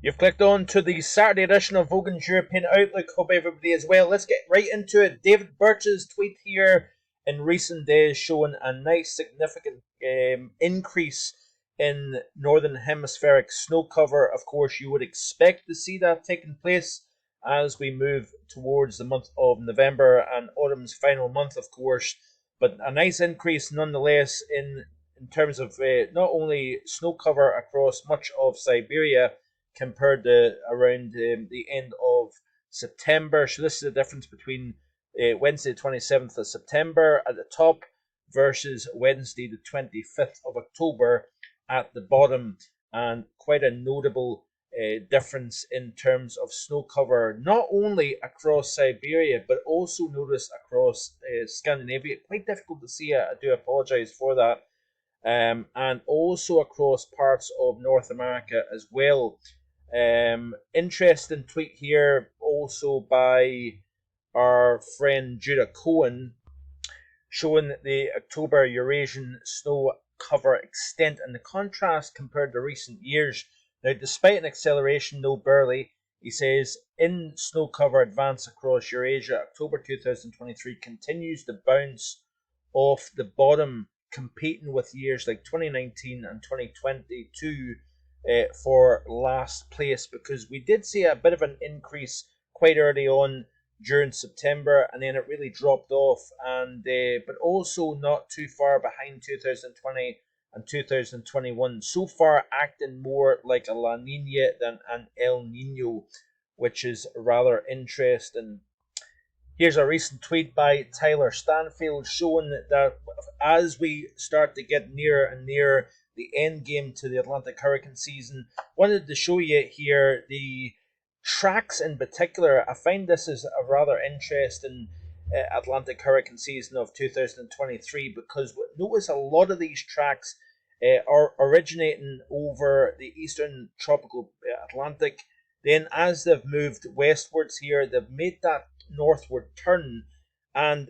You've clicked on to the Saturday edition of Vogan's European Outlook. Hope everybody is well. Let's get right into it. David Birch's tweet here in recent days showing a nice significant increase in northern hemispheric snow cover. Of course, you would expect to see that taking place as we move towards the month of November and autumn's final month, of course. But a nice increase nonetheless in terms of not only snow cover across much of Siberia, compared to around the end of September. So this is the difference between Wednesday the 27th of September at the top versus Wednesday the 25th of October at the bottom, and quite a notable difference in terms of snow cover, not only across Siberia but also notice across Scandinavia. Quite difficult to see, I do apologise for that. And also across parts of North America as well. Interesting tweet here also by our friend Judah Cohen, showing the October Eurasian snow cover extent and the contrast compared to recent years. Now, despite an acceleration, though barely, he says, in snow cover advance across Eurasia, October 2023 continues to bounce off the bottom, competing with years like 2019 and 2022 for last place, because we did see a bit of an increase quite early on during September, and then it really dropped off, and but also not too far behind 2020 and 2021. So far, acting more like a La Nina than an El Nino, which is rather interesting. Here's a recent tweet by Tyler Stanfield showing that as we start to get nearer and nearer the end game to the Atlantic hurricane season, wanted to show you here the tracks in particular. I find this is a rather interesting Atlantic hurricane season of 2023, because notice a lot of these tracks are originating over the eastern tropical Atlantic. Then as they've moved westwards here, they've made that northward turn, and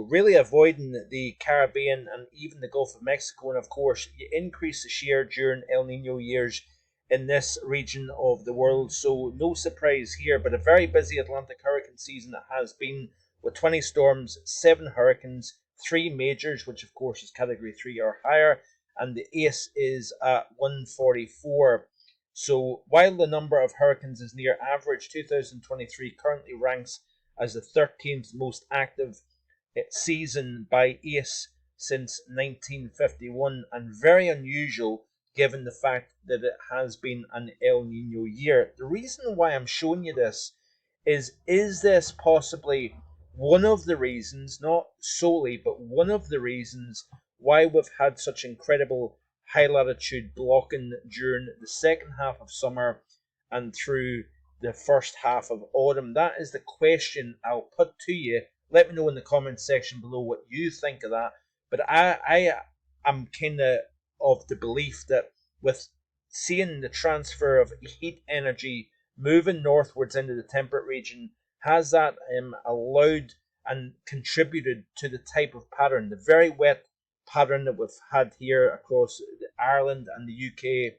really avoiding the Caribbean and even the Gulf of Mexico. And of course, you increase the shear during El Nino years in this region of the world, so no surprise here. But a very busy Atlantic hurricane season it has been, with 20 storms, 7 hurricanes, 3 majors, which of course is category 3 or higher, and the ACE is at 144. So while the number of hurricanes is near average, 2023 currently ranks as the 13th most active season by ACE since 1951, and very unusual given the fact that it has been an El Nino year. The reason why I'm showing you this is this possibly one of the reasons, not solely, but one of the reasons why we've had such incredible high latitude blocking during the second half of summer and through the first half of autumn? That is the question I'll put to you. Let me know in the comments section below what you think of that. But I am kind of the belief that with seeing the transfer of heat energy moving northwards into the temperate region, has that allowed and contributed to the type of pattern, the very wet pattern that we've had here across Ireland and the UK,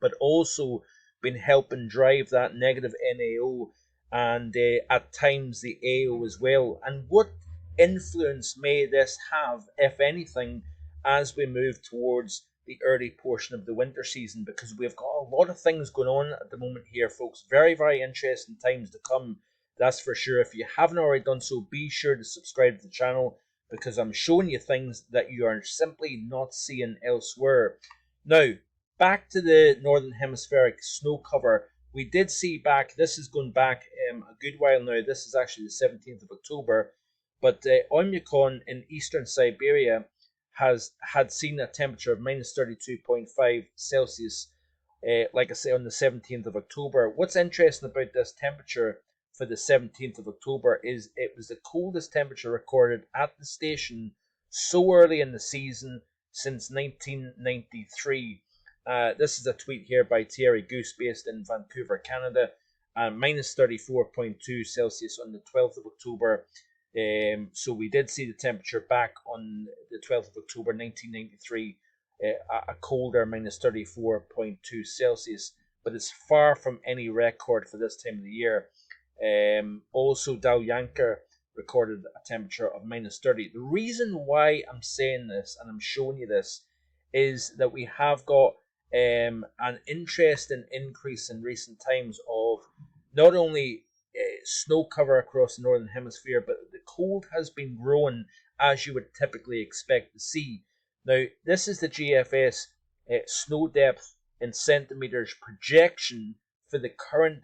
but also been helping drive that negative NAO and at times the AO as well. And what influence may this have, if anything, as we move towards the early portion of the winter season? Because we've got a lot of things going on at the moment here, folks. Very, very interesting times to come, that's for sure. If you haven't already done so, be sure to subscribe to the channel, because I'm showing you things that you are simply not seeing elsewhere. Now, back to the northern hemispheric snow cover. We did see back, this is going back a good while now, this is actually the 17th of October, but Oymyakon in eastern Siberia had seen a temperature of minus 32.5 Celsius, like I say, on the 17th of October. What's interesting about this temperature for the 17th of October is it was the coldest temperature recorded at the station so early in the season since 1993. This is a tweet here by Thierry Goose, based in Vancouver, Canada. Minus 34.2 Celsius on the 12th of October. So we did see the temperature back on the 12th of October 1993, a colder minus 34.2 Celsius. but it's far from any record for this time of the year. Also, Dalyanka recorded a temperature of -30. The reason why I'm saying this and I'm showing you this is that we have got an interesting increase in recent times of not only snow cover across the northern hemisphere, but the cold has been growing as you would typically expect to see. Now, this is the GFS snow depth in centimeters projection for the current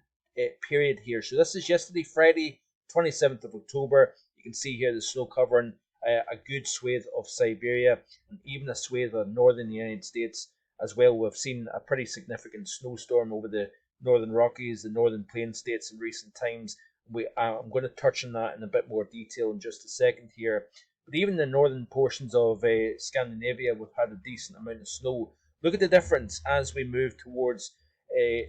period here. So this is yesterday, Friday, 27th of October. You can see here the snow covering a good swathe of Siberia and even a swathe of northern United States as well. We've seen a pretty significant snowstorm over the northern Rockies, the northern plain states in recent times. I'm going to touch on that in a bit more detail in just a second here. But even the northern portions of Scandinavia, we've had a decent amount of snow. Look at the difference as we move towards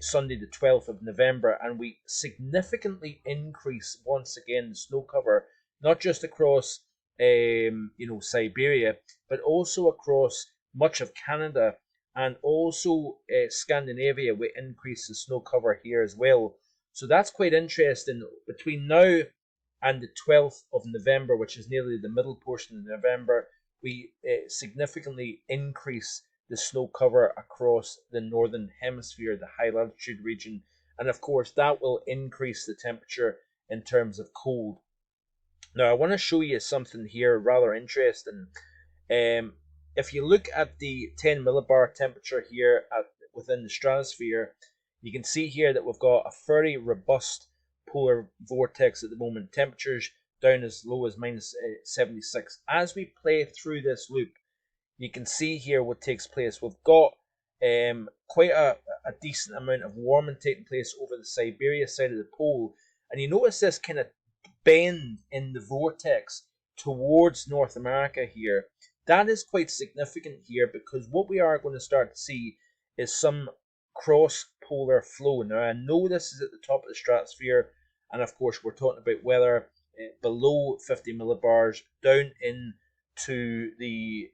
Sunday the 12th of November, and we significantly increase once again the snow cover, not just across Siberia, but also across much of Canada, and also Scandinavia. We increase the snow cover here as well. So that's quite interesting. Between now and the 12th of November, which is nearly the middle portion of November, we significantly increase the snow cover across the northern hemisphere, the high latitude region, and of course that will increase the temperature in terms of cold. Now I want to show you something here rather interesting. If you look at the 10 millibar temperature here within the stratosphere, you can see here that we've got a very robust polar vortex at the moment. Temperatures down as low as -76. As we play through this loop, you can see here what takes place. We've got quite a decent amount of warming taking place over the Siberia side of the pole. And you notice this kind of bend in the vortex towards North America here. That is quite significant here because what we are going to start to see is some cross-polar flow. Now, I know this is at the top of the stratosphere, and of course we're talking about weather below 50 millibars down into the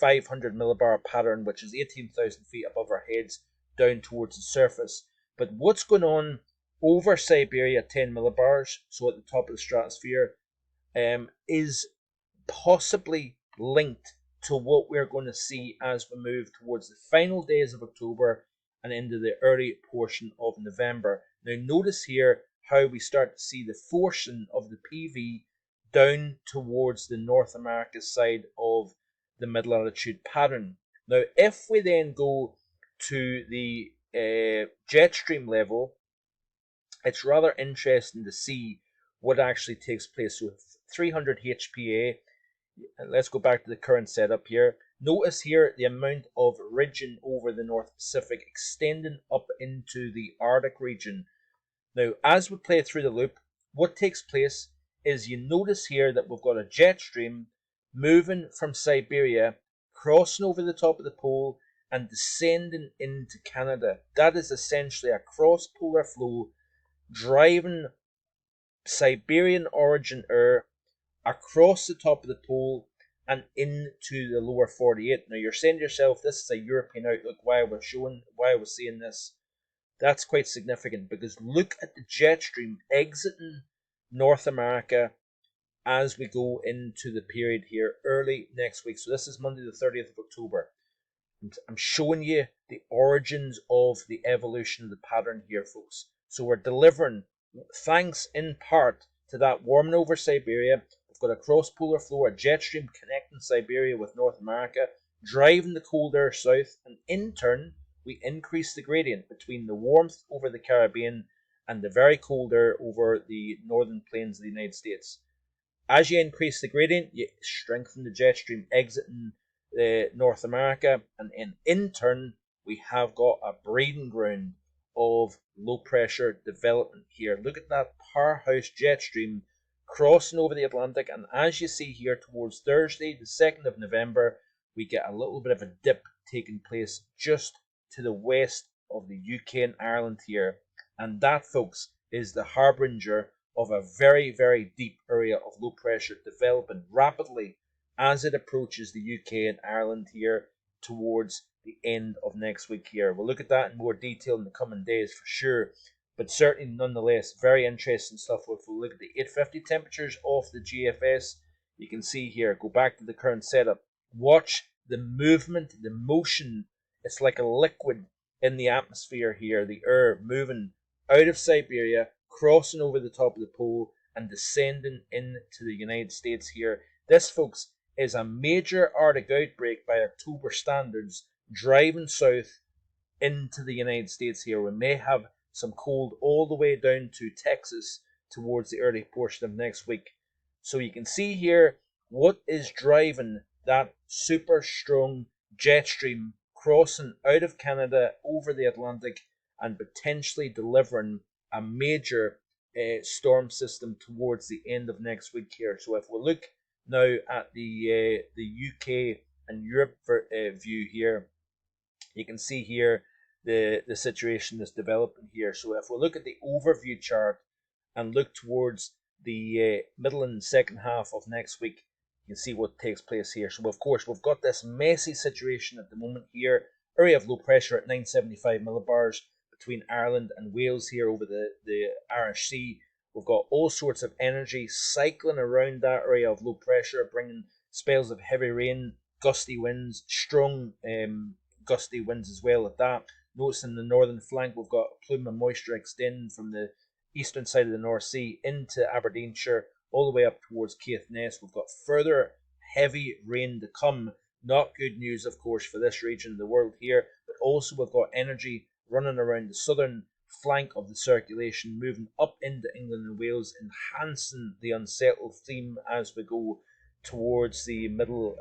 500 millibar pattern, which is 18,000 feet above our heads, down towards the surface. But what's going on over Siberia, 10 millibars, so at the top of the stratosphere, is possibly linked to what we're going to see as we move towards the final days of October and into the early portion of November. Now notice here how we start to see the forcing of the PV down towards the North America side of the mid-latitude pattern. Now if we then go to the jet stream level, it's rather interesting to see what actually takes place. So 300 HPA, let's go back to the current setup here. Notice here the amount of ridging over the North Pacific extending up into the Arctic region. Now, as we play through the loop, what takes place is you notice here that we've got a jet stream moving from Siberia, crossing over the top of the pole and descending into Canada. That is essentially a cross-polar flow driving Siberian origin air across the top of the pole and into the lower 48. Now you're saying to yourself, this is a European outlook. Why I was saying this? That's quite significant because look at the jet stream exiting North America as we go into the period here early next week. So this is Monday the 30th of October. I'm showing you the origins of the evolution of the pattern here, folks. So we're delivering, thanks in part to that warming over Siberia. We've got a cross-polar flow, a jet stream connecting Siberia with North America, driving the cold air south, and in turn, we increase the gradient between the warmth over the Caribbean and the very cold air over the northern plains of the United States. As you increase the gradient, you strengthen the jet stream exiting North America, and in turn, we have got a breeding ground of low pressure development here. Look at that powerhouse jet stream crossing over the Atlantic, and as you see here towards Thursday the 2nd of November, we get a little bit of a dip taking place just to the west of the UK and Ireland here, and that, folks, is the harbinger of a very, very deep area of low pressure developing rapidly as it approaches the UK and Ireland here towards the end of next week here. We'll look at that in more detail in the coming days for sure, but certainly nonetheless very interesting stuff. If we look at the 850 temperatures off the GFS, you can see here, go back to the current setup, watch the movement, the motion. It's like a liquid in the atmosphere here, the air moving out of Siberia, crossing over the top of the pole and descending into the United States here. This, folks, is a major Arctic outbreak by October standards, driving south into the United States here. We may have some cold all the way down to Texas towards the early portion of next week. So you can see here what is driving that super strong jet stream crossing out of Canada over the Atlantic and potentially delivering a major storm system towards the end of next week here. So if we look now at the UK and Europe view here, you can see here the situation that's developing here. So if we look at the overview chart and look towards the middle and second half of next week, you can see what takes place here. So of course we've got this messy situation at the moment here. Area of low pressure at 975 millibars between Ireland and Wales here over the Irish Sea. We've got all sorts of energy cycling around that area of low pressure, bringing spells of heavy rain, gusty winds, strong gusty winds as well at that. Notice in the northern flank we've got a plume of moisture extending from the eastern side of the North Sea into Aberdeenshire, all the way up towards Caithness. We've got further heavy rain to come. Not good news, of course, for this region of the world here, but also we've got energy running around the southern flank of the circulation, moving up into England and Wales, enhancing the unsettled theme as we go towards the middle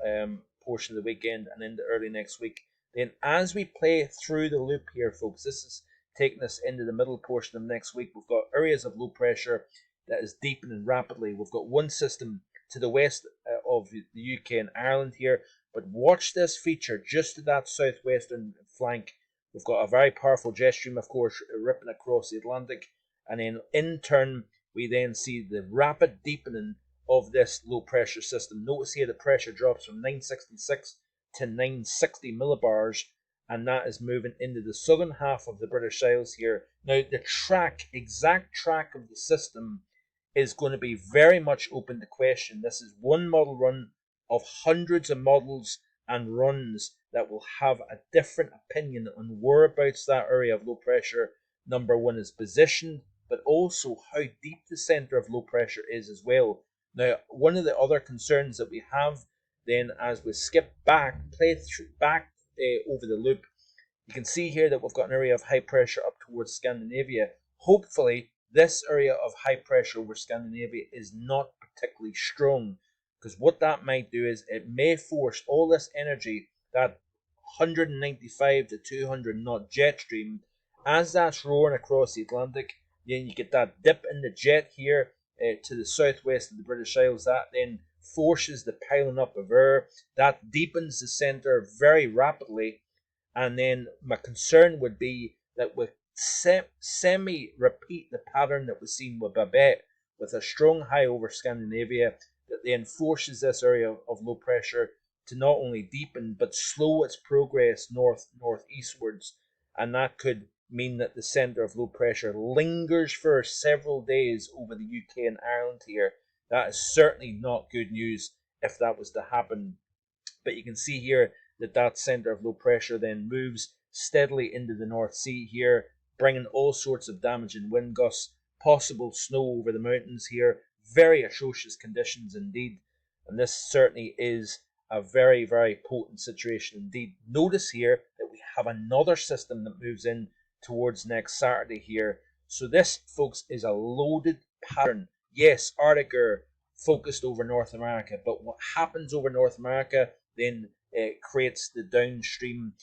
portion of the weekend and into early next week. Then as we play through the loop here, folks, this is taking us into the middle portion of next week. We've got areas of low pressure that is deepening rapidly. We've got one system to the west of the UK and Ireland here, but watch this feature just to that southwestern flank. We've got a very powerful jet stream, of course, ripping across the Atlantic, and then in turn we then see the rapid deepening of this low pressure system. Notice here the pressure drops from 966 to 960 millibars, and that is moving into the southern half of the British Isles here. Now the exact track of the system is going to be very much open to question. This is one model run of hundreds of models and runs that will have a different opinion on whereabouts that area of low pressure, number one, is positioned, but also how deep the center of low pressure is as well. Now, one of the other concerns that we have then as we skip back, over the loop, you can see here that we've got an area of high pressure up towards Scandinavia. Hopefully, this area of high pressure over Scandinavia is not particularly strong, because what that might do is it may force all this energy, that 195 to 200 knot jet stream, as that's roaring across the Atlantic. Then you get that dip in the jet here to the southwest of the British Isles. That then forces the piling up of air. That deepens the center very rapidly. And then my concern would be that we semi-repeat the pattern that was seen with Babette, with a strong high over Scandinavia that then forces this area of low pressure to not only deepen but slow its progress northeastwards, and that could mean that the centre of low pressure lingers for several days over the UK and Ireland here. That is certainly not good news if that was to happen. But you can see here that that centre of low pressure then moves steadily into the North Sea here, bringing all sorts of damaging wind gusts, possible snow over the mountains here, very atrocious conditions indeed. And this certainly is a very, very potent situation indeed. Notice here that we have another system that moves in towards next Saturday here. So this, folks, is a loaded pattern. Yes, Arctic air focused over North America, but what happens over North America then creates the downstream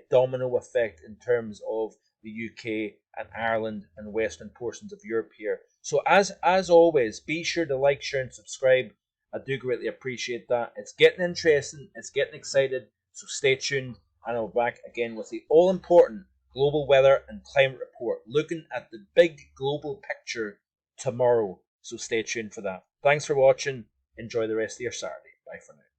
domino effect in terms of the UK and Ireland and western portions of Europe here. So as always, be sure to like, share and subscribe. I do greatly appreciate that. It's getting interesting, it's getting excited, so stay tuned, and I'll be back again with the all-important global weather and climate report, looking at the big global picture tomorrow. So stay tuned for that. Thanks for watching. Enjoy the rest of your Saturday. Bye for now.